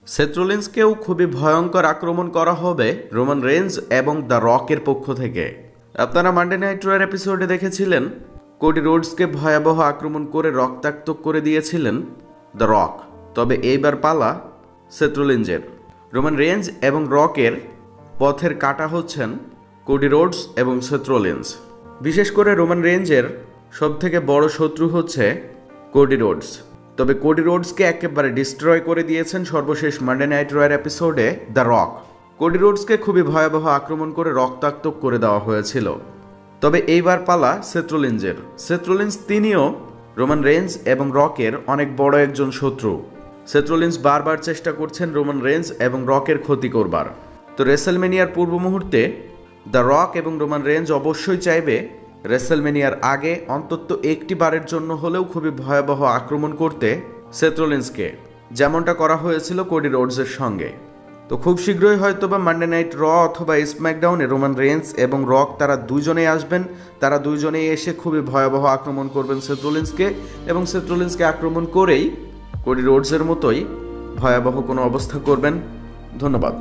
সেথ্রোলিন্সকেও খুবই ভয়ঙ্কর আক্রমণ করা হবে রোমান রেঞ্জ এবং দ্য রকের পক্ষ থেকে। আপনারা মানডে নাইট রয়ের এপিসোডে দেখেছিলেন কোডি রোডসকে ভয়াবহ আক্রমণ করে রক্তাক্ত করে দিয়েছিলেন দ্য রক। তবে এইবার পালা সেথ্রোলিন্সের। রোমান রেঞ্জ এবং রকের পথের কাটা হচ্ছেন কোডি রোডস এবং সেথ্রোলিন্স। বিশেষ করে রোমান রেঞ্জের সবথেকে বড় শত্রু হচ্ছে কোডি রোডস। তবে কোডি রোডসকে একেবারে ডিস্ট্রয় করে দিয়েছেন সর্বশেষ মানডে নাইট রয়ের এপিসোডে দ্য রক। কোডি রোডসকে খুবই ভয়াবহ আক্রমণ করে রক্তাক্ত করে দেওয়া হয়েছিল। তবে এইবার পালা সেথ্রোলিন্সের। সেথ্রোলিন্স তিনিও রোমান রেঞ্জ এবং রকের অনেক বড় একজন শত্রু। সেথ্রোলিন্স বারবার চেষ্টা করছেন রোমান রেঞ্জ এবং রকের ক্ষতি করবার। তো রেসেলমেনিয়ার পূর্ব মুহূর্তে দ্য রক এবং রোমান রেঞ্জ অবশ্যই চাইবে রেসেলমেনিয়ার আগে অন্তত একটি বারের জন্য হলেও খুবই ভয়াবহ আক্রমণ করতে সেথ্রোলিন্সকে, যেমনটা করা হয়েছিল কোডি রোডসের সঙ্গে। তো খুব শীঘ্রই হয়তোবা মানডে নাইট র অথবা স্ম্যাকডাউনে রোমান রেঞ্জ এবং রক তারা দুজনেই আসবেন। তারা দুজনেই এসে খুবই ভয়াবহ আক্রমণ করবেন সেথ্রোলিন্সকে, এবং সেথ্রোলিন্সকে আক্রমণ করেই কোডি রোডসের মতোই ভয়াবহ কোনো অবস্থা করবেন। ধন্যবাদ।